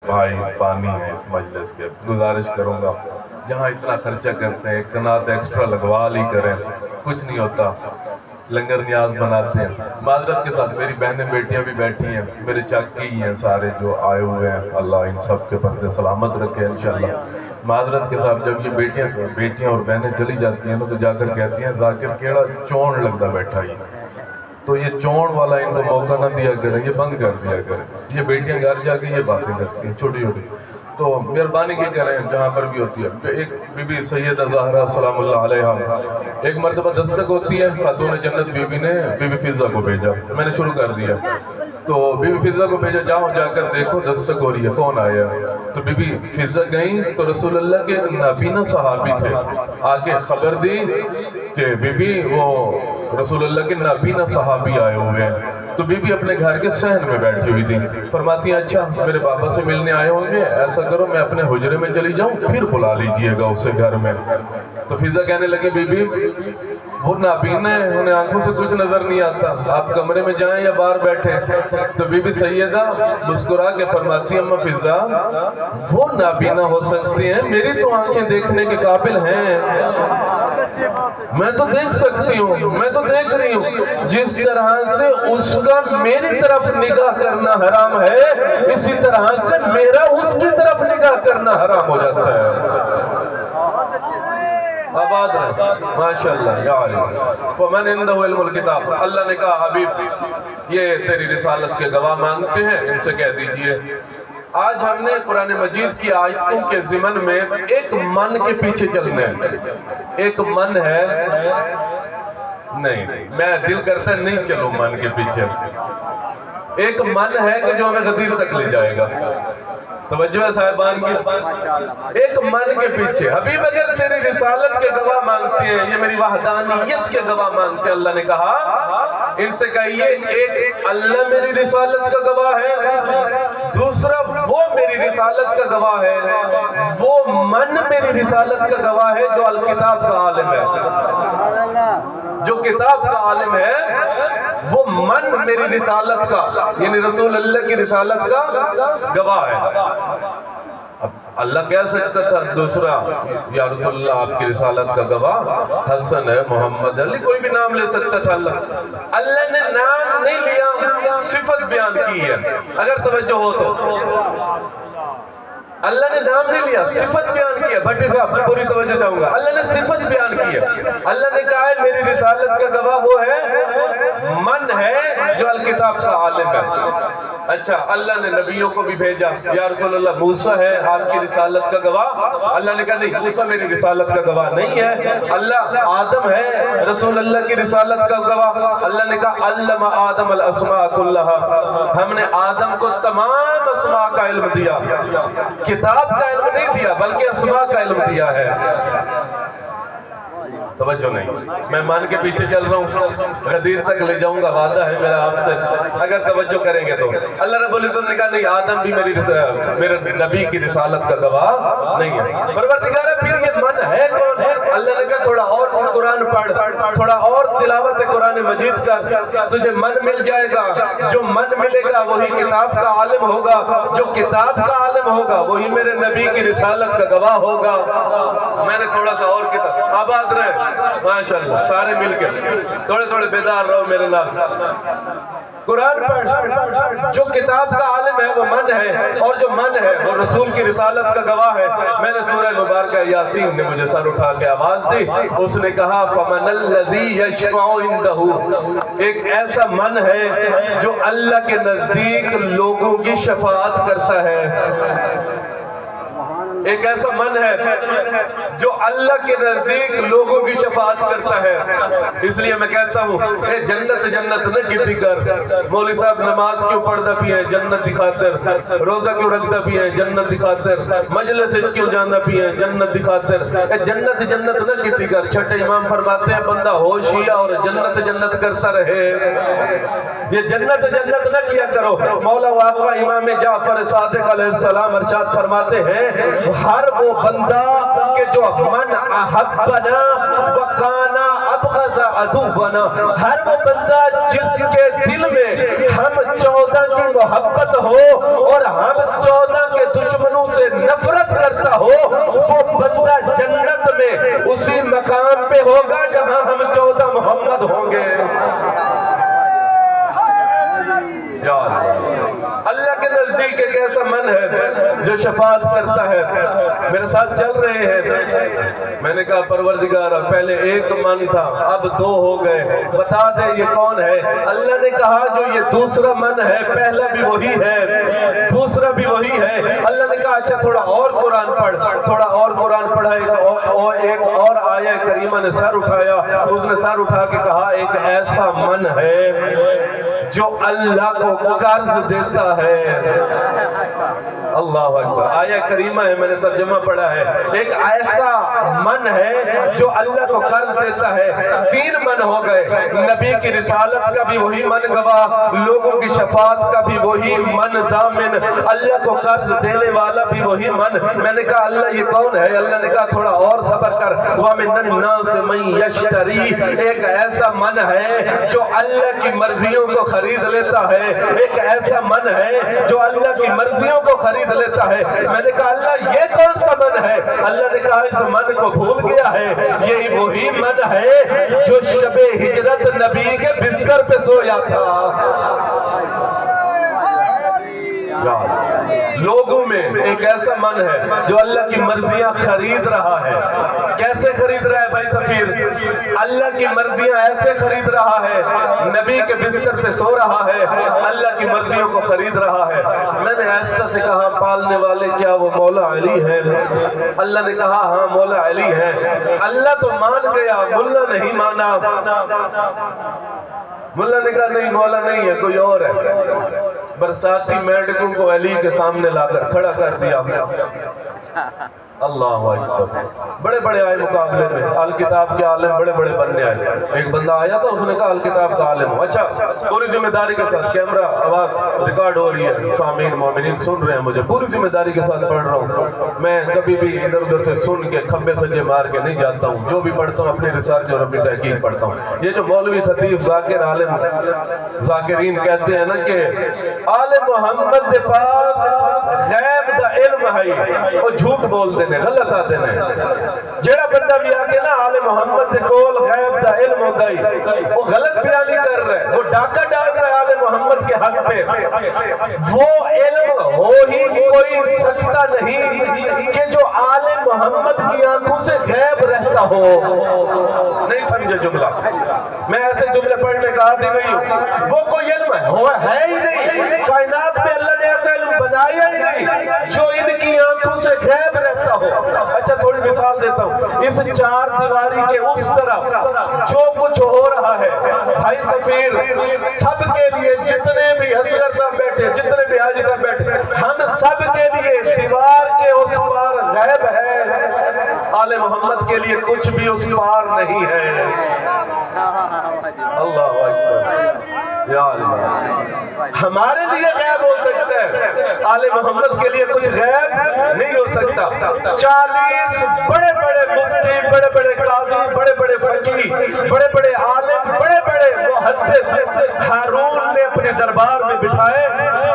بھائی پانی ہے اس مجلس کے، گزارش کروں گا جہاں اتنا خرچہ کرتے ہیں کنات ایکسٹرا لگوا لی کریں، کچھ نہیں ہوتا، لنگر نیاز بناتے ہیں۔ معذرت کے ساتھ میری بہنیں بیٹیاں بھی بیٹھی ہیں، میرے چاکی ہیں سارے جو آئے ہوئے ہیں، اللہ ان سب کے پردے سلامت رکھے انشاءاللہ۔ معذرت کے ساتھ جب یہ بیٹیاں اور بہنیں چلی جاتی ہیں تو جا کر کہتی ہیں ذاکر کیڑا چون لگتا بیٹھا ہی، تو یہ چون والا ان کو موقع نہ دیا کریں، یہ بند کر دیا کریں۔ یہ بیٹیاں گھر جا کے یہ باتیں کرتی ہیں چھوٹی چھوٹی، تو مہربانی کی کریں جہاں پر بھی ہوتی ہے۔ ایک بی بی سیدہ زہرا سلام اللہ علیہا، ایک مرتبہ دستک ہوتی ہے، خاتون جنت بی بی نے بی بی فضہ کو بھیجا، میں نے شروع کر دیا، تو بی بی فضہ کو بھیجا جاؤ جا کر دیکھو دستک ہو رہی ہے، کون آیا؟ تو بی بی فضہ گئیں تو رسول اللہ کے نابینا صحابی تھے، آ کے خبر دی کہ بی بی وہ رسول اللہ کے نابینا صحابی آئے ہوئے ہیں۔ تو بی بی اپنے گھر کے صحن میں بیٹھی ہوئی تھی، فرماتی ہیں اچھا میرے بابا سے ملنے آئے ہوں گے، ایسا کرو میں اپنے حجرے میں چلی جاؤں پھر بلا لیجئے گا اسے گھر میں۔ تو فضہ کہنے لگے بی بی وہ نابینا ہے، انہیں آنکھوں سے کچھ نظر نہیں آتا، آپ کمرے میں جائیں یا باہر بیٹھیں؟ تو بی بی سیدہ مسکرا کے فرماتی ہیں اماں فضہ وہ نابینا ہو سکتے ہیں، میری تو آنکھیں دیکھنے کے قابل ہیں، میں تو دیکھ سکتی ہوں، میں تو دیکھ رہی ہوں، جس طرح سے اس کا میری طرف نگاہ کرنا حرام ہے اسی طرح سے میرا اس کی طرف نگاہ کرنا حرام ہو جاتا ہے۔ آباد رہے ماشاءاللہ یا علی فمن عنده علم الکتاب، اللہ نے کہا حبیب یہ تیری رسالت کے گواہ مانگتے ہیں، ان سے کہہ دیجئے آج ہم نے قرآن مجید کی آیتوں کے ضمن میں ایک من کے پیچھے چلنا ہے۔ ایک من ہے نہیں میں دل کرتا ہے نہیں چلو من کے پیچھے، ایک من ہے کہ جو ہمیں غدیر تک لے جائے گا، توجہ ہے صاحبان کی، ایک من کے پیچھے۔ حبیب اگر تیری رسالت کے گواہ مانگتے ہیں، یہ میری وحدانیت کے گواہ مانگتے ہیں، اللہ نے کہا ان سے کہیے ایک اللہ میری رسالت کا گواہ ہے، دوسرا وہ میری رسالت کا گواہ ہے، وہ من میری رسالت کا گواہ ہے جو الکتاب کا عالم ہے، جو کتاب کا عالم ہے وہ من میری رسالت کا یعنی رسول اللہ کی رسالت کا گواہ ہے۔ اب اللہ کہہ سکتا تھا دوسرا یا رسول اللہ آپ کی رسالت کا گواہ حسن ہے، محمد علی، کوئی بھی نام لے سکتا تھا اللہ نے نام نہیں لیا، صفت بیان کی ہے، اگر توجہ ہو تو اللہ نے نام نہیں لیا، صفت بیان کی ہے۔ بھٹی صاحب پوری توجہ چاہوں گا، اللہ نے صفت بیان کی ہے، اللہ نے کہا ہے میری رسالت کا گواہ وہ ہے من ہے جو الکتاب کا عالم ہے۔ اچھا اللہ نے نبیوں کو بھی بھیجا، یا رسول اللہ موسیٰ ہے آپ کی رسالت کا گواہ، اللہ نے کہا نہیں موسیٰ میری رسالت کا گواہ نہیں ہے، اللہ آدم ہے رسول اللہ کی رسالت کا گواہ، اللہ نے کہا علم آدم الاسماء کلہا، ہم نے آدم کو تمام اسماء کا علم دیا، کتاب کا علم نہیں دیا بلکہ اسماء کا علم دیا ہے۔ توجہ نہیں، میں مان کے پیچھے چل رہا ہوں، غدیر تک لے جاؤں گا، وعدہ ہے میرا آپ سے اگر توجہ کریں گے تو۔ اللہ رب العزت نے کہا نہیں آدم بھی میرے نبی کی رسالت کا گواہ نہیں ہے۔ پروردگار پھر یہ من ہے کون؟ اللہ نے کہا تھوڑا اور قرآن پڑھ، تھوڑا اور تلاوت قرآن مجید کر، تجھے من مل جائے گا، جو من ملے گا وہی کتاب کا عالم ہوگا، جو کتاب کا عالم ہوگا وہی میرے نبی کی رسالت کا گواہ ہوگا۔ میں نے تھوڑا سا اور کتاب آباد رہے ماشاءاللہ سارے مل کے تھوڑے تھوڑے بیدار رہو میرے نام، قرآن پڑھ، جو کتاب کا عالم ہے وہ من ہے، اور جو من ہے وہ رسول کی رسالت کا گواہ ہے۔ میں نے سورہ مبارکہ یاسین نے مجھے سر اٹھا کے آواز دی، اس نے کہا فَمَنَ الَّذِي يَشْفَعُ عِنْدَهُ، ایک ایسا من ہے جو اللہ کے نزدیک لوگوں کی شفاعت کرتا ہے، ایک ایسا من ہے جو اللہ کے نزدیک لوگوں کی شفاعت کرتا ہے۔ اس لیے میں کہتا ہوں اے جنت جنت نہ کتی کر، مولوی صاحب نماز کیوں پڑھتا بھی ہے جنت دی خاطر، روزہ کیوں رکھتا بھی ہے جنت دی خاطر، مجلس کیوں جانا بھی ہے جنت دی خاطر، اے جنت جنت نہ کتی کر۔ چھٹے امام فرماتے ہیں بندہ ہوشیا اور جنت جنت کرتا رہے، یہ جنت جنت نہ کیا کرو۔ مولا واقعہ امام جعفر صادق علیہ السلام ارشاد فرماتے ہیں ہر وہ بندہ کہ جو من احبنا وکانا ابغض عدونا، ہر وہ بندہ جس کے دل میں ہم 14 کی محبت ہو اور ہم 14 کے میں اسی مقام پہ ہوگا جہاں ہم 14 محمد ہوں گے۔ یا اللہ کے نزدیک ایک ایسا من ہے جو شفاعت کرتا ہے۔ میرے ساتھ چل رہے ہیں، میں نے کہا پروردگارا پہلے ایک من تھا اب 2 ہو گئے، بتا دے یہ کون ہے؟ اللہ نے کہا جو یہ دوسرا من ہے پہلا بھی وہی ہے، دوسرا بھی وہی ہے۔ اللہ نے کہا اچھا تھوڑا اور قرآن پڑھ، تھوڑا اور قرآن پڑھا، ایک اور آیہ کریمہ نے سر اٹھایا، اس نے سر اٹھا کے کہا ایک ایسا من ہے جو اللہ کو قرض دیتا ہے۔ اللہ اکبر، آیہ کریمہ ہے، میں نے ترجمہ پڑھا ہے، ایک ایسا من ہے جو اللہ کو قرض دیتا ہے۔ 3 من ہو گئے، نبی کی رسالت کا بھی وہی من گواہ، لوگوں کی شفاعت کا بھی وہی من ضامن، اللہ کو قرض دینے والا بھی وہی من۔ میں نے کہا اللہ یہ کون ہے؟ اللہ نے کہا تھوڑا اور صبر کر، وَمِنَ النَّاسِ مَن يَشْتَرِي، ایک ایسا من ہے جو اللہ کی مرضیوں کو خرید لیتا ہے، ایک ایسا من ہے جو اللہ کی مرضیوں کو خرید لیتا ہے۔ میں نے کہا اللہ یہ کون سا من ہے؟ اللہ نے کہا اس من کو بھول گیا ہے، یہی وہی من ہے جو شب ہجرت نبی کے بستر پہ سویا تھا۔ لوگوں میں ایک ایسا من ہے جو اللہ کی مرضیاں خرید رہا ہے۔ کیسے خرید رہا ہے بھائی سفیر؟ اللہ کی مرضیاں ایسے خرید رہا ہے، نبی کے بستر پہ سو رہا ہے، اللہ کی مرضیوں کو خرید رہا ہے۔ میں نے آہستہ سے کہا پالنے والے کیا وہ مولا علی ہے؟ اللہ نے کہا ہاں مولا علی ہے۔ اللہ تو مان گیا، ملا نہیں مانا۔ ملا نے کہا نہیں مولا نہیں ہے، کوئی اور ہے۔ برساتی میڈکوں کو علی کے سامنے لا کر کھڑا کر دیا۔ اللہ اکبر، بڑے بڑے آئے مقابلے میں، الکتاب کے عالم بڑے بڑے بننے آئے۔ ایک بندہ آیا تھا، اس نے کہا الکتاب کا عالم ہوں۔ اچھا پوری ذمہ داری کے ساتھ، کیمرہ آواز ریکارڈ ہو رہی ہے، سامعین مومنین سن رہے ہیں مجھے، پوری ذمہ داری کے ساتھ پڑھ رہا ہوں۔ میں کبھی بھی ادھر ادھر سے سن کے کھمبے سنجے مار کے نہیں جاتا ہوں، جو بھی پڑھتا ہوں اپنی ریسرچ اور اپنی تحقیق پڑھتا ہوں۔ یہ جو مولوی خطیب ذاکر عالم ذاکرین کہتے ہیں نا کہ آل محمد دے پاس غیب دا علم ہے، وہ جھوٹ بول دے نے، غلط آتے نے۔ جیڑا بندہ بھی آکے نا آل محمد دے کول غیب دا علم ہو گئی، وہ غلط بیانی کر رہے ہیں، وہ ڈاکہ ڈال رہا ہے آل محمد کے حق پہ۔ وہ علم ہو ہی کوئی سکتا نہیں کہ جو آل محمد کی آنکھوں سے غیب رہتا ہو۔ نہیں سمجھے جملہ؟ میں ایسے جملے پڑھنے کا عادی نہیں ہوں۔ وہ کوئی علم ہے ہی نہیں، کائنات میں اللہ نے ایسا علم بنایا ہی نہیں جو ان کی آنکھوں سے غیب رہتا ہو۔ اچھا تھوڑی مثال دیتا ہوں، اس 4 دیواری کے اس طرف جو کچھ ہو رہا ہے بھائی سفیر، سب کے لیے جتنے بھی اصغر صاحب بیٹھے، جتنے بھی حاجی صاحب بیٹھے، ہم سب کے لیے دیوار کے اس پار غیب ہے، آل محمد کے لیے کچھ بھی اس پار نہیں ہے۔ اللہ اکبر، یا اللہ، ہمارے لیے غیب ہو سکتا ہے، آل محمد کے لیے کچھ غیب نہیں ہو سکتا۔ 40 بڑے بڑے مفتی، بڑے بڑے قاضی، بڑے بڑے فقیہ، بڑے بڑے عالم، بڑے بڑے محدث ہارون نے اپنے دربار میں بٹھائے۔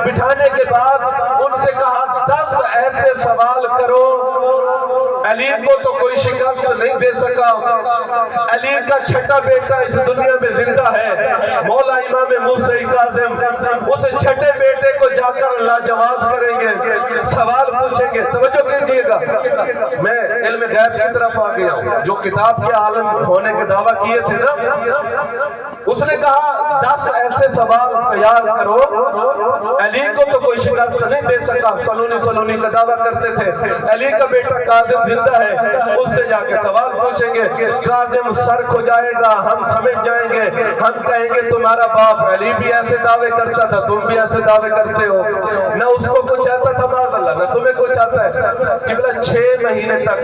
بٹھانے کے بعد ان سے کہا 10 ایسے سوال کرو۔ علی کو تو کوئی شکست نہیں دے سکا، علی کا چھٹا بیٹا اس دنیا میں زندہ ہے، مولا امام موسیٰ کاظم، اسے چھٹے بیٹے کو جا کر لاجواب کریں گے، سوال پوچھیں گے۔ توجہ کیجئے گا، میں علم غیب کی طرف آ گیا ہوں۔ جو کتاب کے عالم ہونے کے دعویٰ کیے تھے نا، اس نے کہا 10 ایسے سوال تیار کرو، علی کو تو کوئی شکست نہیں دے سکا، سلونی کا دعویٰ کرتے تھے، علی کا بیٹا کاظم زندہ ہے، اس سے جا کے سوال پوچھیں گے، کاظم سر کھو جائے گا، ہم سمجھ جائیں گے، ہم کہیں گے تمہارا باپ علی بھی ایسے دعوے کرتا تھا، تم بھی ایسے دعوے کرتے ہو، نہ اس کو کچھ آتا تھا معاذ اللہ، نہ تمہیں کچھ آتا ہے۔ قبلہ 6 مہینے تک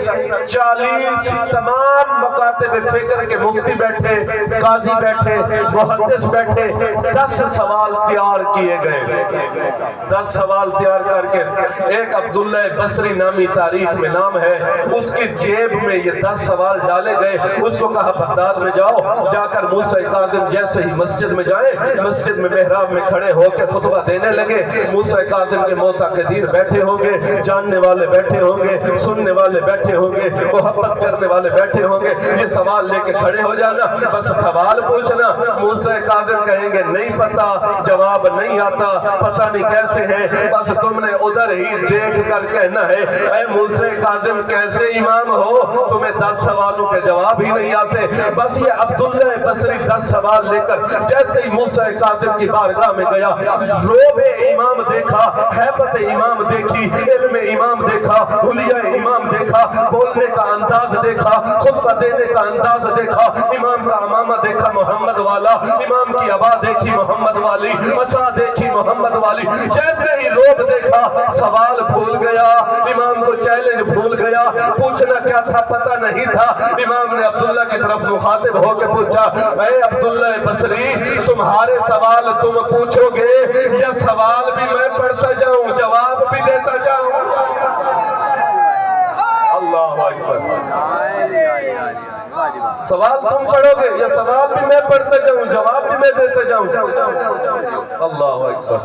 40 تمام مکاتب فکر کے مفتی بیٹھے، قاضی بیٹھے، محدث بیٹھے، 10 سوال تیار کیے گئے۔ 10 سوال تیار کر کے ایک عبداللہ بصری نامی تاریخ میں نام ہے، اس کی جیب میں یہ 10 سوال ڈالے گئے۔ اس کو کہا بغداد میں جاؤ، جا کر موسیٰ کاظم جیسے ہی مسجد میں جائیں، مسجد میں محراب میں کھڑے ہو کے خطبہ دینے لگے، موسیٰ کاظم کے معتقدین بیٹھے ہوں گے، جاننے والے بیٹھے ہوں گے، سننے والے بیٹھے ہوں گے, محبت کرنے والے بیٹھے ہوں گے, یہ سوال لے کے کھڑے ہو جانا, بس سوال پوچھنا. موسیٰ کاظم کہیں گے نہیں پتا, جواب نہیں آتا, پتہ نہیں کیسے ہے, بس تم نے ادھر ہی دیکھ کر کہنا ہے اے موسیٰ کاظم کیسے امام ہو, تمہیں 10 سوالوں کے جواب ہی نہیں آتے. بس یہ عبداللہ بصری 10 سوال لے کر جیسے ہی موسیٰ کاظم کی بارگاہ میں گیا, روب امام دیکھا, حیبت امام دیکھی, علم امام دیکھا, حلیہ امام دیکھا, بولنے کا انداز دیکھا, خطبہ دینے کا انداز دیکھا, امام کا امامہ دیکھا محمد والا, امام کی عبا دیکھی محمد والی, عصا دیکھی محمد والی. جیسے ہی روب دیکھا سوال بھول گیا, امام کو چیلنج بھول گیا, پوچھنا کیا تھا پتہ نہیں تھا. امام نے عبداللہ کی طرف مخاطب ہو کے پوچھا اے عبداللہ بصری تمہارے سوال تم پوچھو گے یا سوال بھی میں پڑھتا جاؤں جواب بھی دیتا جاؤں؟ اللہ اکبر. سوال تم پڑھو گے یا سوال بھی میں پڑھتا جاؤں جواب بھی میں دیتا جاؤں؟ اللہ اکبر.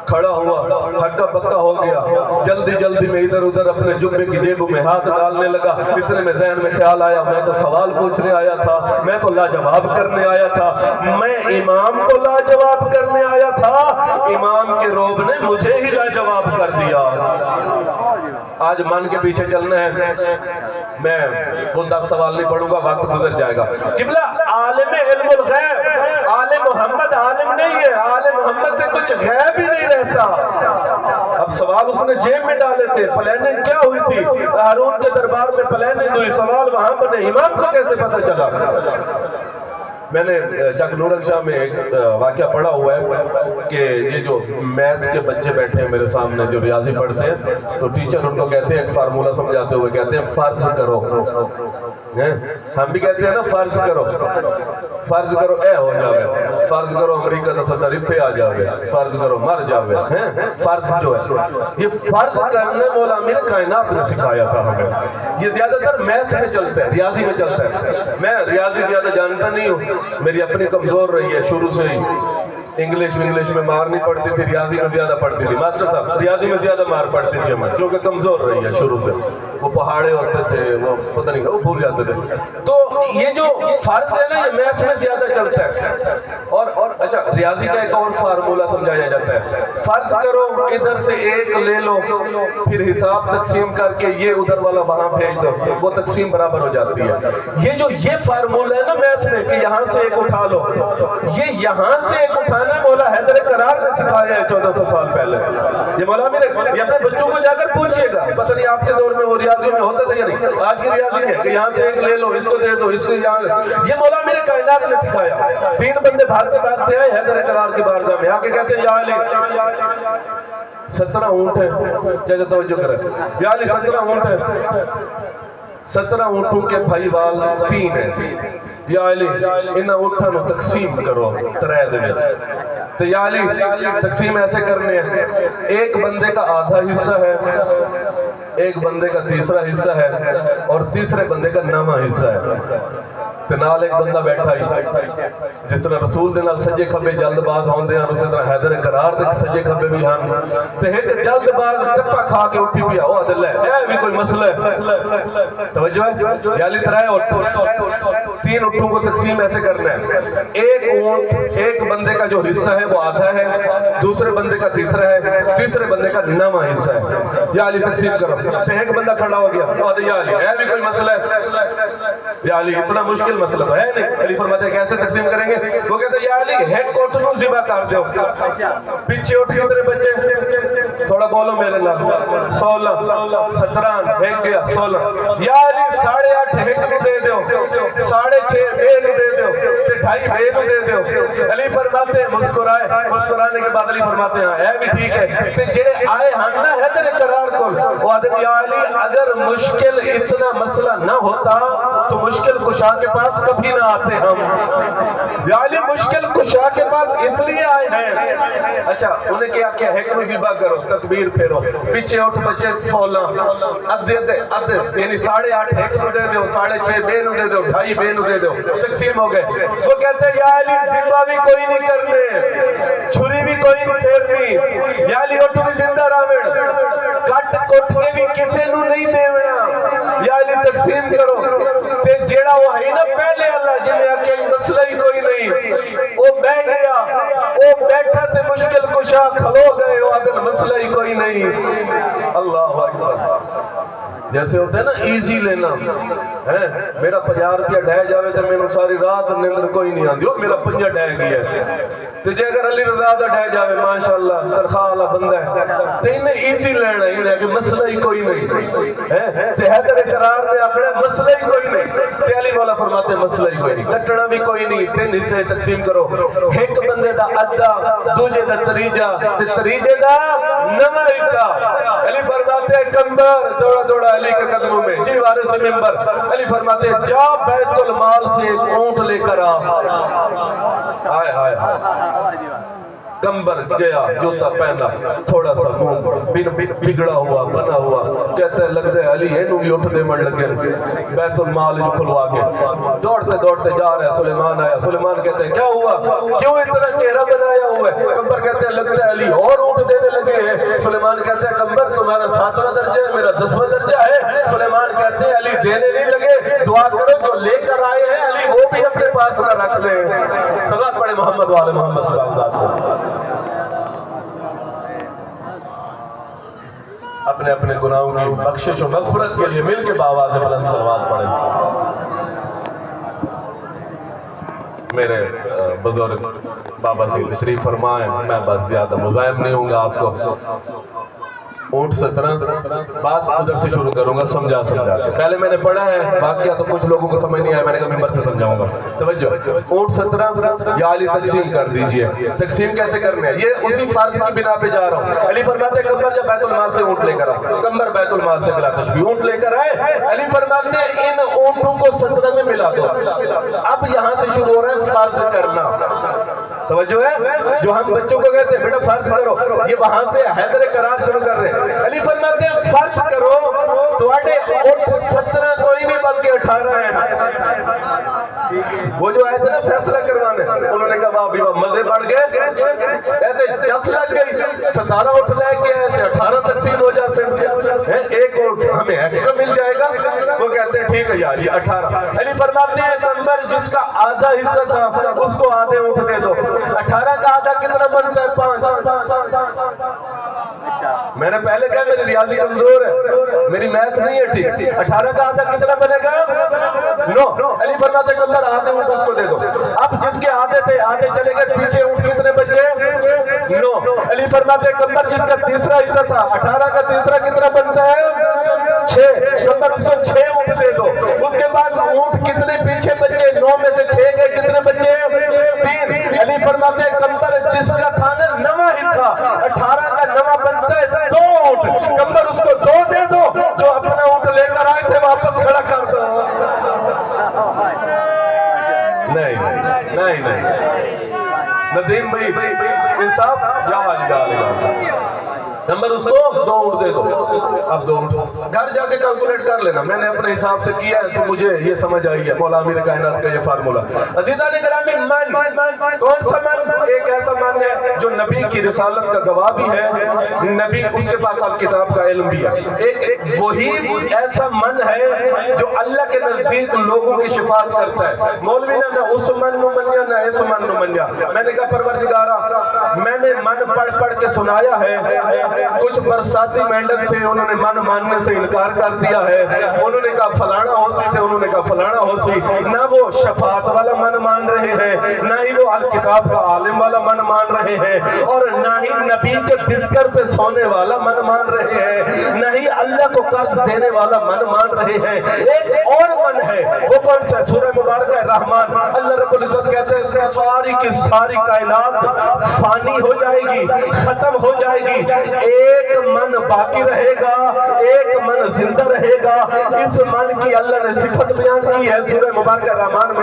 کھڑا ہوا, ہکا پکا ہو گیا, جلدی جلدی میں ادھر ادھر اپنے جبے کی جیبوں میں ہاتھ ڈالنے لگا. اتنے میں ذہن میں خیال آیا میں تو سوال پوچھنے آیا تھا, میں تو لاجواب کرنے آیا تھا, میں امام کو لاجواب کرنے آیا تھا, امام کے روب نے مجھے ہی لاجواب کر دیا. آج من کے پیچھے چلنا ہے, میں وہ 10 سوال نہیں پڑھوں گا, وقت گزر جائے گا. قبلہ عالم علم الغیب, آل محمد عالم نہیں ہے, آل محمد سے کچھ غیب ہی نہیں رہتا. اب سوال اس نے جیب میں ڈالے تھے, پلاننگ کیا ہوئی تھی, ہارون کے دربار میں پلاننگ ہوئی, سوال وہاں بنے, امام کو کیسے پتہ چلا؟ میں نے چک نورک شاہ میں ایک واقعہ پڑھا ہوا ہے کہ یہ جو میتھ کے بچے بیٹھے ہیں میرے سامنے جو ریاضی پڑھتے ہیں, تو ٹیچر ان کو کہتے ہیں ایک فارمولہ سمجھاتے ہوئے کہتے ہیں فرض کرو. ہم بھی کہتے ہیں نا فرض کرو, فرض کرو اے ہو جاوے, فرض کرو امریکہ کا صدر اتھے آ جاوے, فرض کرو مر جاوے. فرض جو ہے یہ فرض کرنے مولا امیر کائنات نے سکھایا تھا ہمیں. یہ زیادہ تر میتھ میں چلتا ہے, ریاضی میں چلتا ہے. میں ریاضی زیادہ جانتا نہیں ہوں, میری اپنی کمزور رہی ہے شروع سے ہی. انگلش میں مار نہیں پڑتی تھی, ریاضی میں زیادہ پڑتی تھی. ماسٹر صاحب ریاضی میں زیادہ مار پڑتی تھی ہمیں, کیونکہ کمزور رہی ہے شروع سے. وہ پہاڑے ہوتے تھے, وہ پتہ نہیں وہ بھول جاتے تھے. تو یہ جو فرض ہے نا یہ میتھ میں زیادہ چلتا ہے. اور اچھا ریاضی کا ایک اور فارمولہ سمجھایا جاتا ہے, فرض کرو ادھر سے 1 لے لو, پھر حساب تقسیم کر کے یہ ادھر والا وہاں بھیج دو, وہ تقسیم برابر ہو جاتی ہے. یہ فارمولہ ہے نا میتھ میں کہ یہاں سے 1 اٹھا لو, یہ یہاں سے 1 اٹھانا مولا حیدر کرار نے سکھایا ہے 1400 سال پہلے. یہ مولا میرے یہ اپنے بچوں کو جا کر پوچھئے گا, پتہ نہیں آپ کے دور میں وہ ریاضی میں ہوتا تھا یا نہیں. آج کی ریاضی ہے کہ یہاں سے 1 لے لو, اس کو دے دو, اس کو یہاں. یہ مولا میرے کائنات نے سکھایا. 3 بندے بھاگتے آئے حیدر کرار کی بارگاہ میں, آ کے کہتے ہیں یا علی 17 اونٹ ہیں, چاہے توجہ کریں, یا علی 17 اونٹ ہیں, 17 اونٹوں کے بھائی وال 3 ہیں, یا علی انہاں اونٹاں نو تقسیم کرو 3 دے وچ. تو یا علی تقسیم ایسے کرنے ہیں, ایک بندے کا آدھا حصہ ہے, ایک بندے کا تیسرا حصہ ہے, اور تیسرے بندے کا 9واں حصہ ہے. تے نال ایک بندہ بیٹھا ہی جس طرح رسول دے نال سجے کھبے جلد باز ہوندے ہیں, اسی طرح حیدر کرار دے سجے کھبے بھی ہن. تے ایک جلد باز ٹپا کھا کے اٹھی پیا, او دل ہے اے بھی کوئی مسئلہ ہے. توجہ ہے, یا علی 3 اونٹوں کو تقسیم ایسے کرنا ہے. ایک اونٹ ایک بندے کا جو حصہ ہے وہ آدھا ہے, دوسرے بندے کا تیسرا ہے, تیسرے بندے کا 9واں حصہ ہے. یا علی تقسیم کرو. تو ایک بندہ کھڑا ہو گیا, یا علی ہے بھی کوئی مسئلہ ہے, یا علی اتنا مشکل مسئلہ تو ہے نہیں. علی فرماتے ہیں کیسے تقسیم کریں گے؟ وہ کہتے ہیں یا علی ایک اونٹ نو ذبح کر دو. پیچھے اٹھ کے اتنے بچے تھوڑا بولو میرے نال, 16 17 ایک گیا 16. یا علی 8.5 ایک نو دے دو, 6.5 بے نو دے دو, 2.5 بے نو دے دو. علی فرماتے ہیں مسکرائے, مسکرانے کے بعد علی فرماتے ہیں ہے بھی ٹھیک ہے. تے جڑے آئے ہن نا حیدر کرار کو, وہ آدھے یا علی اگر مشکل اتنا مسئلہ نہ ہوتا تو مشکل کشا کے پاس کبھی نہ آتے ہم. یا علی مشکل کشا کے پاس اس لیے آئے ہیں. اچھا انہیں کیا کہ ایک نو ذبح کرو, تکبیر پھیرو, پیچھے اٹھ بچے 16, ادھے یعنی 8.5 ایک نو دے دو, 6.5 بے نو دے دو, 2.5 بے نو دے دو, تقسیم ہو گئے. وہ کہتے ہیں یا علی ذبح بھی کوئی نہیں کرنے, چھری بھی کوئی نہیں پھیرنی, یا علی اٹھ بھی زندہ راوڑ, کٹ کٹ کے بھی کسے نو نہیں دیونا یا علی تقسیم کرو تے جیڑا وہ ہے نا پہلے اللہ جنہیں آکے مسئلہ ہی کوئی نہیں وہ بہ گیا وہ بیٹھا تے مشکل کشا کھلو گئے وہ آدھن مسئلہ ہی کوئی نہیں اللہ اکبر جیسے ہوتا ہے نا ایزی لینا میرا 50 روپیہ ڈھے جاوے تو میں نے ساری رات نیندر کوئی نہیں آندی میرا 50 ڈھے گیا ہے تو جے اگر علی رضا دا ڈھے جاوے ماشاءاللہ تنخواہ والا بندہ ہے تو انہیں ایزی لینا انہیں کہ مسئلہ ہی کوئی نہیں تو حیدر قرار نے آکڑا مسئلہ ہی کوئی نہیں تو علی مولا فرماتے مسئلہ ہی کوئی نہیں کٹنا بھی کوئی نہیں 3 حصے تقسیم کرو ایک بندے دا ادھا دوجے دا تریجہ تے تریجے دا نواں حصہ علی فرماتے کمبر دوڑا دوڑا علی کے قدموں میں جی وارث ممبر علی فرماتے جا بیت المال سے اونٹ لے کر آ ہائے ہائے کمبر گیا جوتا پہنا تھوڑا سا منہ بگڑا ہوا بنا ہوا کہتے ہیں لگتے ہیں علی اینو بھی اٹھ دے مڑ لگے بیت المال جو کھلوا کے دوڑتے دوڑتے جا رہے ہیں سلیمان آیا سلیمان کہتے ہیں کیا ہوا کیوں اتنا چہرہ بنایا ہوا ہے کمبر کہتے ہیں لگتا ہے علی اور اٹھ دینے لگے ہیں سلیمان کہتے ہیں کمبر تمہارا 7واں درجہ ہے میرا 10واں درجہ ہے سلیمان کہتے ہیں علی دینے نہیں لگے دعا کرو جو لے کر آئے ہیں علی وہ بھی اپنے پاس نہ رکھ لیں صلوات پڑھے محمد والے محمد کو اپنے اپنے گناہوں کی بخشش و مغفرت کے لیے مل کے باواز بلند صلوات پڑھیں میرے بزرگ بابا سے تشریف فرمائیں میں بس زیادہ مزاحم نہیں ہوں گا آپ کو اونٹ 17 بات ادھر سے شروع کروں گا سمجھا کے پہلے میں نے پڑھا ہے واقعہ تو کچھ لوگوں کو سمجھ نہیں آیا میں نے کہا ممبر سے سمجھاؤں گا توجہ اونٹ 17 یا علی تقسیم کر دیجئے تقسیم کیسے کرنے ہیں یہ اسی فرض کی بنا پہ جا رہا ہوں علی فرماتے ہیں کمبر جب بیت المال سے اونٹ لے کر آؤ کمبر بیت المال سے بلا تشبیہ اونٹ لے کر آئے علی فرماتے ہیں ان اونٹوں کو 17 میں ملا دو اب یہاں سے شروع ہو رہا ہے فرض کرنا توجہ ہے جو ہم بچوں کو کہتے ہیں بیٹا فرض کرو یہ وہاں سے حیدر قرار شروع کر رہے ہیں علی فرماتے ہیں فرض کرو تو آٹے اونٹ 17 کوئی نہیں بلکہ 18 ہیں وہ جو آئے تھے نا فیصلہ کروانے انہوں نے کہا واہ بھی مزے بڑھ گئے کہتے جس لگ گئی 17 اونٹ لے کے ایسے 18 تقسیم ہو جاتے ہیں ایک اونٹ ہمیں ایکسٹرا مل جائے گا وہ کہتے ہیں ٹھیک ہے یار یہ 18 علی فرماتے ہیں کمبر جس کا آدھا حصہ تھا اس کو آدھے اونٹ دے دو 18 کا آدھا کتنا بنتا ہے 5 میں نے پہلے کہا میری ریاضی کمزور ہے میری میتھ نہیں ہے ٹھیک 18 کا آدھا کتنا بنے گا 9 علی فرماتے ہیں کمبر آدھے اونٹ اس کو دے دو اب جس کے آدھے تھے آدھے چلے گئے پیچھے اونٹ کتنے بچے 9 علی فرماتے ہیں کمبر جس کا تیسرا حصہ تھا 18 کا تیسرا کتنا بنتا ہے 6 کمبر اس کو 6 اونٹ دے دو اس کے بعد اونٹ کتنے پیچھے بچے 9 میں سے 6 گئے کتنے بچے 3 علی فرماتے ہیں کمبر جس کا تھا نا نواں حصہ 18 کا نواں بنتا ہے 2 اونٹ کمبر اس کو 2 دے دو جو اپنا اونٹ لے کر آئے تھے واپس کھڑا کر دو نہیں ندیم بھائی انصاف یا نمبر اس کو 2 اونٹ دے دو اب 2 اونٹ گھر جا کے کیلکولیٹ کر لینا میں نے اپنے حساب سے کیا ہے تو مجھے یہ سمجھ آئی ہے مولا امیر کائنات کا یہ فارمولا عزیزان گرامی من کون سا من ایک ایسا من ہے جو نبی کی رسالت کا گواہ بھی ہے نبی اس کے پاس اب کتاب کا علم بھی ہے ایک وہی ایسا من ہے جو اللہ کے نزدیک لوگوں کی شفاعت کرتا ہے مولوی نے نہ اس من نو منیا نہ اس من نو منیا میں نے کہا پروردگارا میں نے من پڑھ کے سنایا ہے کچھ برساتی مینڈک تھے انہوں نے من ماننے سے انکار کر دیا ہے انہوں نے کہا فلانا ہو سی تھے انہوں نے کہا فلانا ہو سی نہ وہ شفاعت والا من مان رہے ہیں نہ ہی وہ الکتاب کا عالم والا من مان رہے ہیں اور نہ ہی نبی کے بستر پہ سونے والا من مان رہے ہیں نہ ہی اللہ کو قرض دینے والا من مان رہے ہیں ایک اور من ہے وہ کون سا سورہ مبارکہ رحمان اللہ رب العزت کہتے ہیں ساری کی ساری کائنات فانی ہو جائے گی ختم ہو جائے گی ایک من باقی رہے گا ایک من زندہ رہے گا اس من کی اللہ نے صفت بیان کی ہے سورہ مبارکہ رحمان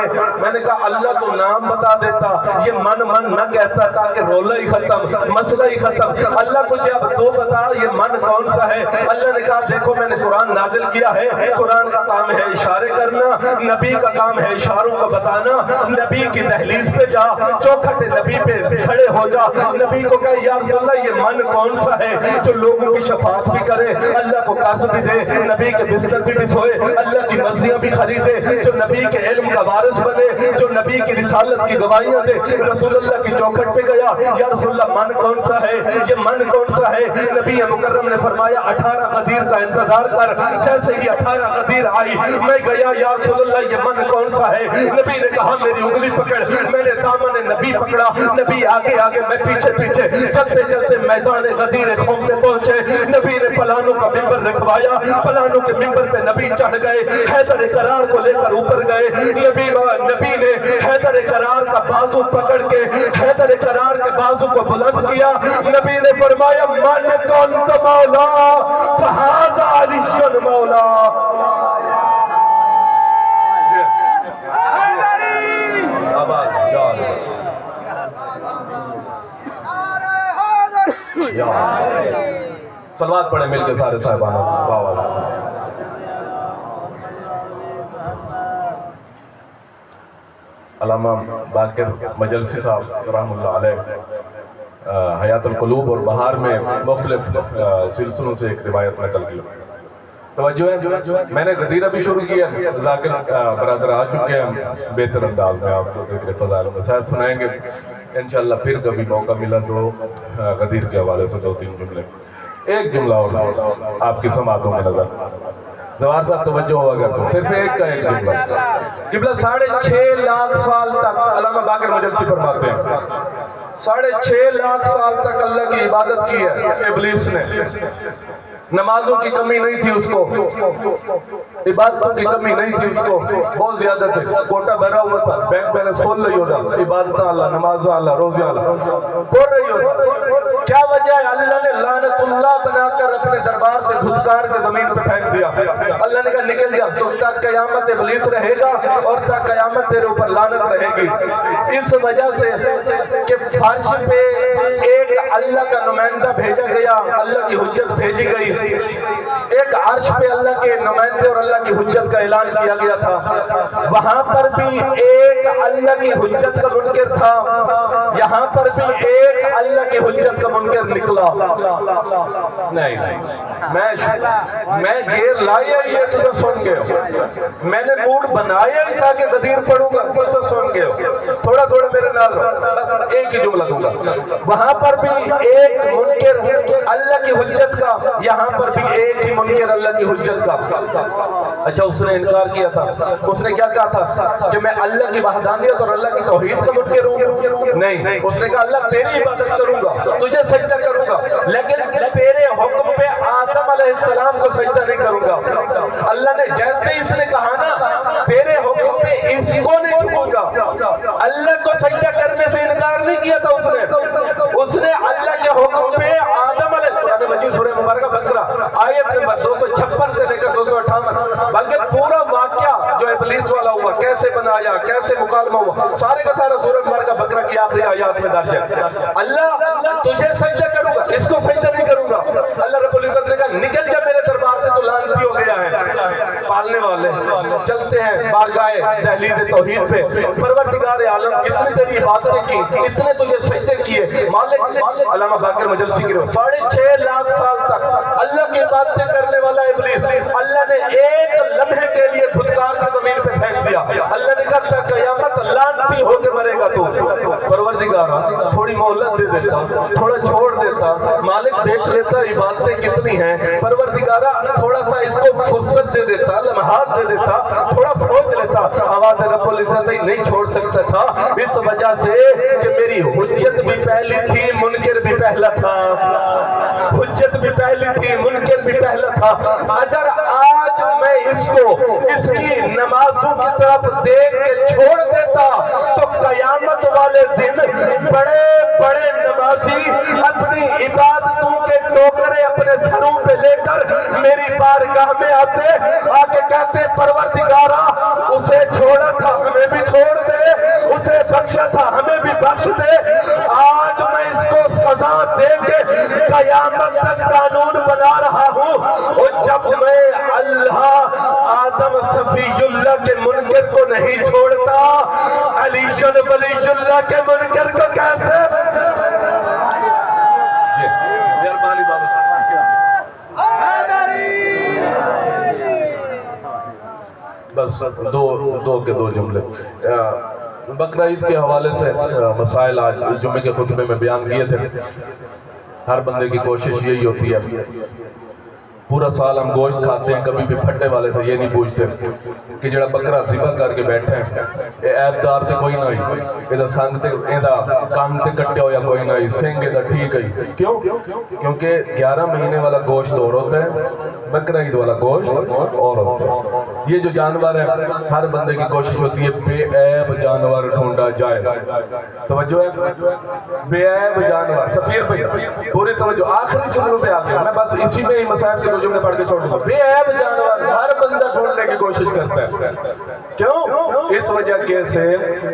میں نے کہا اللہ تو نام بتا دیتا یہ من نہ کہتا تاکہ رولہ ہی ختم مسئلہ ہی ختم اللہ مجھے اب تو بتا یہ من کون سا ہے اللہ نے کہا دیکھو میں نے قرآن نازل کیا ہے قرآن کا کام ہے اشارے کرنا نبی کا کام ہے اشاروں کو بتانا نبی کی دہلیز پہ جا چوکھٹ نبی پہ کھڑے ہو جا نبی کو کہا یا رسول اللہ یہ من کون سا ہے جو لوگوں کی شفاعت بھی کرے اللہ کو قرض بھی دے سے نبی کے بستر بھی بچھوئے, اللہ کی مرضیاں بھی خریدے, جو نبی کے علم کا وارث بنے, جو نبی کی رسالت کی گواہیاں دے. رسول اللہ کی چوکھٹ پہ گیا, یا رسول اللہ من کون سا ہے, یہ من کون سا ہے؟ نبی مکرم نے فرمایا 18 غدیر کا انتظار کر. جیسے ہی 18 غدیر آئی میں گیا, یا رسول اللہ یہ من کون سا ہے؟ نبی نے کہا میری انگلی پکڑ. میں نے دامن نبی پکڑا, نبی آگے آگے میں پیچھے پیچھے, چلتے چلتے میدان غدیر قوم میں پہنچے. نبی نے پلانوں کا ممبر رکھوایا, پلانوں کے ممبر پہ نبی چڑھ گئے, حیدر قرار کو لے کر اوپر گئے. نبی نے حیدر قرار کا بازو پکڑ کے حیدر قرار کے بازو کو بلند کیا. نبی نے فرمایا من کنت مولا فہذا علی مولا. صلوات پڑھیں مل کے سارے صاحبانہ. علامہ باقر مجلسی صاحب رحم اللہ علیہ حیات القلوب اور بہار میں مختلف سلسلوں سے ایک روایت نقل کی. توجہ ہے, میں نے غدیرہ بھی شروع کیا, ذاکر برادر آ چکے ہیں بہتر انداز میں آپ کو ذکر فضائل میں شاید سنائیں گے انشاءاللہ. پھر کبھی موقع ملا تو غدیر کے حوالے سے 2-3 جملے. ایک جملہ اور آپ کی سماعتوں میں نظر. زوار صاحب توجہ ہوا کر تو صرف ایک کا ایک جملہ. قبلہ 6.5 لاکھ سال تک علامہ باقر مجلسی فرماتے ہیں 6.5 لاکھ سال تک اللہ کی عبادت کی ہے ابلیس نے. نمازوں کی کمی نہیں تھی اس کو, عبادتوں کی کمی نہیں تھی اس کو, بہت زیادہ تھے, کوٹا بھرا ہوا تھا, بینک بیلنس کھول رہی ہوتا, عبادت اللہ, نماز اللہ, روزے اللہ پڑھ رہی ہوتا. کیا وجہ ہے؟ اللہ نے لعنت اللہ بنا کر اپنے دربار سے دھتکار کے زمین پہ پھینک دیا. اللہ نے کہا نکل جا, تو تا قیامت ابلیس رہے گا اور تا قیامت تیرے اوپر لعنت رہے گی. اس وجہ سے کہ فرش پہ ایک اللہ کا نمائندہ بھیجا گیا, اللہ کی حجت بھیجی گئی. ایک عرش پہ اللہ کے نمائندے اور اللہ کی حجت کا اعلان کیا گیا تھا. وہاں پر بھی ایک اللہ کی حجت کا منکر تھا, یہاں پر بھی ایک اللہ کی حجت کا منکر نکلا. نہیں میں گیر لایا ہی ہے تجھے سن گئے ہو, میں نے موڈ بنایا ہی تھا کہ غدیر پڑھوں گا تجھے سن گئے ہو. تھوڑا تھوڑا میرے نال بس ایک ہی جملہ دوں گا. وہاں پر بھی ایک منکر اللہ کی حجت کا, یہاں پر بھی ایک ہی منکر اللہ کی حجت کا. اچھا اس نے انکار کیا تھا, اس نے کیا کہا تھا کہ میں اللہ کی وحدانیت اور اللہ کی توحید کا منکر ہوں. نہیں, اس نے کہا اللہ تیری عبادت کروں گا, تجھے سجدہ کروں گا, لیکن تیرے حکم پہ آدم علیہ السلام کو سجدہ نہیں کروں گا. اللہ نے جیسے اس نے کہا نا تیرے حکم پہ اس کو نہیں جھکوں گا, اللہ کو سجدہ کرنے سے انکار نہیں کیا تھا اس نے اللہ کے حکم پہ آدم علیہ قرآن مجید سورہ مبارکہ بقرہ آیت نمبر 256 سے لے کر 258 بلکہ پورا واقعہ جو ابلیس والا ہوا, کیسے بنایا, کیسے مکالمہ ہوا, سارے کا سارا سورہ مبارکہ بقرہ کی آخری آیات میں درج ہے. اللہ تجھے سجدہ کروں گا, اس کو سجدہ نہیں کروں گا. اللہ رب العزت نے کہا نکل جا میرے دربار سے, تو لعنتی ہو گیا ہے. پالنے والے چلتے ہیں بارگاہ دہلیز توحید پہ, پروردگار عالم اتنی تیری عبادتیں کی, اتنے تجھے سجدے کیے, مالک. علامہ باقر مجلسی کی 6.5 لاکھ سال تک اللہ کی عبادتیں کرنے والا ابلیس اللہ نے ایک لمحے کے لیے دھتکار کی زمین پہ پھینک دیا. اللہ نے کہا قیامت لعنتی ہو کے مرے گا تو. پروردگارا تھوڑی مہلت دے دیتا, تھوڑا چھوڑ دیتا, مالک دیکھ لیتا عبادتیں کتنی ہیں. پروردگارا تھوڑا سا اس کو فرصت دے دیتا, لمحات دے دیتا, تھوڑا سوچ لیتا. آواز رب العزت نہیں چھوڑ سکتا تھا اس وجہ سے کہ میری حجت بھی پہلی تھی, منکر بھی پہلا تھا. حجت بھی پہلی تھی, منکر بھی پہلا تھا. اگر آج میں اس کو اس کی نمازوں کی طرف دیکھ کے چھوڑ دیتا تو قیامت والے دن بڑے بڑے نمازی اپنی عبادتوں کے ٹوکرے اپنے سروں پہ لے کر میری بارگاہ میں آتے, آ کے کہتے پروردگارا اسے چھوڑا تھا ہمیں بھی چھوڑ دے, اسے بخشا تھا ہمیں بھی بخش دے. آج میں اس کو سزا دے کے قیامت تک قانون بنا رہا ہوں, اور جب میں اللہ آدم صفی اللہ کے منکر کو نہیں چھوڑتا, علی ولی اللہ کے منکر کو کیسے. مہربانی بابا بس دو جملے بقرہ عید کے حوالے سے مسائل آج جمعے کے خطبے میں بیان کیے تھے. ہر بندے کی کوشش یہی ہوتی ہے، پورا سال ہم گوشت کھاتے ہیں، کبھی بھی پھٹے والے سے یہ نہیں پوچھتے کہ جڑا بکرا ذبح کر کے بیٹھے ہیں یہ عیب دار تے کوئی نہ ہوئی، یہ سنگ تے کان تے کٹے ہو یا کوئی نہ ہوئی، سنگ یہ ٹھیک ہے. کیوں؟ کیونکہ 11 مہینے والا گوشت اور ہوتا ہے، بقرہ عید والا گوشت اور ہوتا ہے. یہ جو جانور ہے ہر بندے کی کوشش ہوتی ہے بے عیب جانور ڈھونڈا جائے. توجہ ہے، بے عیب جانور. سفیر بھائی پوری توجہ، آخری جملوں پہ آ گیا، میں بس اسی میں ہی مسائل کے 2 جملے پڑھ کے چھوڑ دوں گا. بے عیب جانور ہر بندہ ڈھونڈنے کی کوشش کرتا ہے. کیوں؟ اس وجہ سے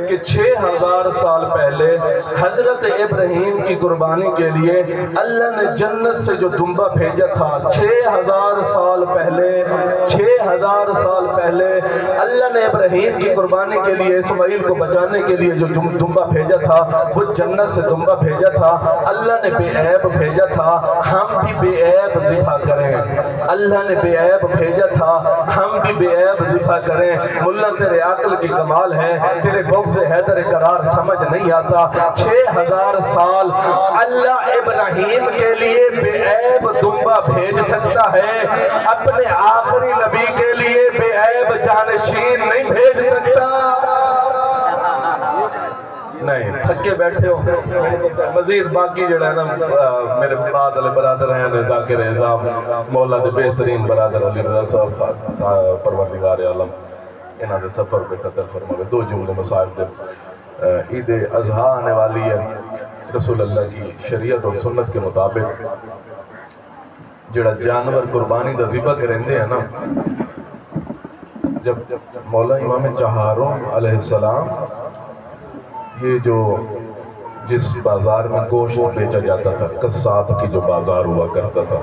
کہ 6000 سال پہلے حضرت ابراہیم کی قربانی کے لیے اللہ نے جنت سے جو دمبا بھیجا تھا، 6000 سال پہلے اللہ نے ابراہیم کی قربانی کے لیے اسماعیل کو بچانے کے لیے جو دمبا بھیجا تھا وہ جنت سے دمبا بھیجا تھا. اللہ نے بے عیب بھیجا تھا، ہم بھی بے عیب ذبح کریں. اللہ نے بے عیب بھیجا تھا، ہم بھی بے عیب ذبح کریں. ملا تیرے عقل کی کمال ہے، تیرے بغض حیدر قرار سمجھ نہیں آتا. 6000 سال اللہ ابراہیم کے لیے بے عیب دمبا بھیج سکتا ہے، اپنے آخری نبی کے لیے بے عیب جانشین نہیں بھیج سکتا. نہیں تھکے بیٹھے ہو. مزید باقی جڑا ہے نا میرے بعد والے برادر ہیں ذاکر اعظام مولا دے بہترین برادر علی رضا صاحب پروردگار عالم انہاں دے سفر پہ قدر فرماوے. 2 جملے مسائل دے. عید اضحیٰ آنے والی ہے، رسول اللہ کی شریعت اور سنت کے مطابق جڑا جانور قربانی دا ذبح کرندے ہیں نا، جب مولا امام چہاروں علیہ السلام یہ جو جس بازار میں گوشت بیچا جاتا تھا، قصاب کی جو بازار ہوا کرتا تھا،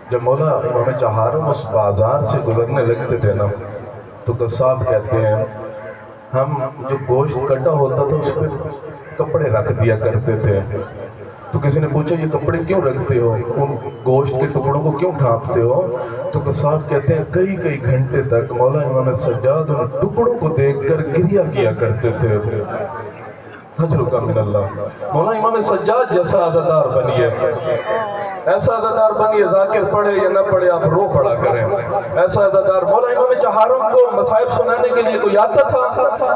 جب مولا امام چہاروں اس بازار سے گزرنے لگتے تھے نا تو قصاب کہتے ہیں ہم جو گوشت کٹا ہوتا تھا اس پہ کپڑے رکھ دیا کرتے تھے. تو کسی نے پوچھا یہ کپڑے کیوں رکھتے ہو، ان گوشت کے ٹکڑوں کو کیوں ڈھانپتے ہو؟ تو قصاب کہتے ہیں کئی گھنٹے تک مولا امام سجاد ان ٹکڑوں کو دیکھ کر گریہ کیا کرتے تھے. حجرک من اللہ. مولا امام سجاد جیسا عزادار بنیے، ایسا عزادار بنیے، ذاکر پڑھے یا نہ پڑھے آپ رو پڑھا کریں. ایسا عزادار مولا امام چہاروں کو مصائب سنانے کے لیے کوئی آتا تھا،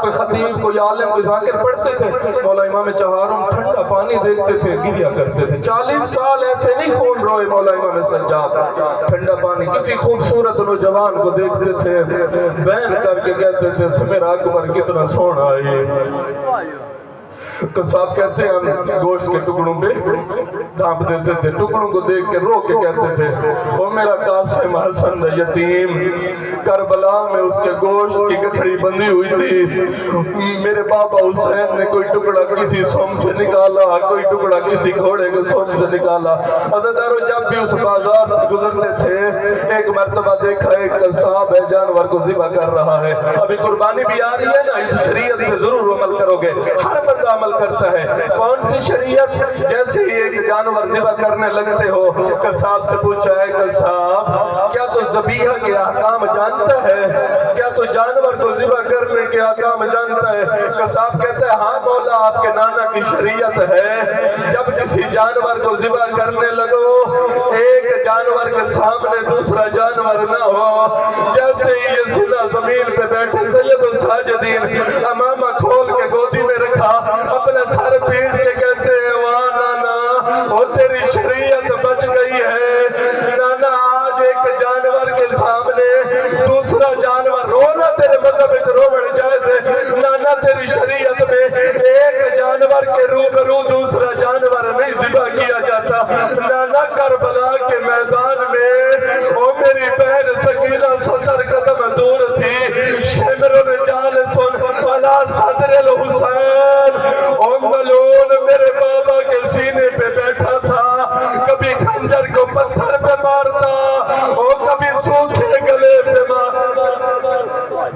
کوئی خطیب، کوئی عالم، کوئی ذاکر پڑھتے تھے. مولا امام چہاروں ٹھنڈا پانی دیکھتے تھے، گریہ کرتے تھے. 40 سال ایسے نہیں خون روئے مولا امام سجاد. ٹھنڈا پانی کسی خوبصورت نوجوان کو دیکھتے تھے، بین کر کے کہتے تھے میرا اکبر کتنا سونا ہے. قصاب کہتے ہیں ہم گوشت کے ٹکڑوں پہ ڈھانپ دیتے تھے، ٹکڑوں کو دیکھ کے رو کے کہتے تھے وہ میرا قاسم حسن یتیم کربلا میں اس کے گوشت کی گٹھڑی بندھی ہوئی تھی، میرے بابا حسین نے کوئی ٹکڑا کسی سوم سے نکالا، کوئی ٹکڑا کسی گھوڑے کے سوم سے نکالا. عزیزانو جب بھی اس بازار سے گزرتے تھے ایک مرتبہ دیکھا ایک قصاب ہے جانور کو ذبح کر رہا ہے. ابھی قربانی بھی آ رہی ہے نا، اس شریعت پہ ضرور عمل کرو گے. ہر بندہ عمل کرتا ہے. کون سی شریعت؟ جیسے ہی ایک جانور ذبح کرنے لگتے ہو قصاب سے پوچھا ہے قصاب کیا تو ذبیحہ کے احکام جانتا ہے؟ کیا تو جانور کو ذبح کرنے کے احکام جانتا ہے؟ قصاب کہتا ہے ہاں مولا آپ کے نانا کی شریعت ہے، جب کسی جانور کو ذبح کرنے لگو ایک جانور کے سامنے دوسرا جانور نہ ہو. جیسے ہی یہ سنا زمین پہ بیٹھے سید الساجدین امامہ کھول کے گودی میں رکھا، اپنے سر پیٹ کے کہتے ہیں واہ نانا وہ تیری شریعت بچ گئی ہے. نانا آج ایک جانور کے سامنے دوسرا جانور رونا تیرے مذہب میں روڑ جائے تھے. نانا تیری شریعت میں ایک جانور کے روبرو دوسرا جانور نہیں ذبح کیا جاتا. نانا کربلا کے میدان میں وہ میری بہن سکینہ 70 قدم دور تھی، شمر جالسن علی صدر الحسین، ملعون میرے بابا کے سینے پہ بیٹھا تھا، کبھی خنجر کو پتھر پہ مارتا اور کبھی سوکھے گلے پہ مارتا.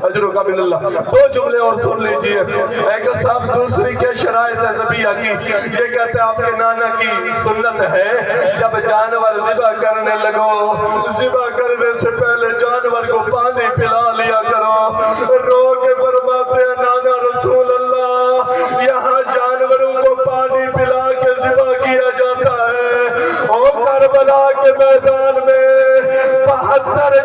اجرک من اللہ. 2 جملے اور سن لیجئے. ایک صاحب دوسری کیا شرائط ہے ذبیحہ کی؟ یہ کہتے ہیں آپ کے نانا کی سنت ہے جب جانور ذبح کرنے لگو ذبح کرنے سے پہلے جانور کو پانی پلا لیا کرو. 73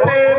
3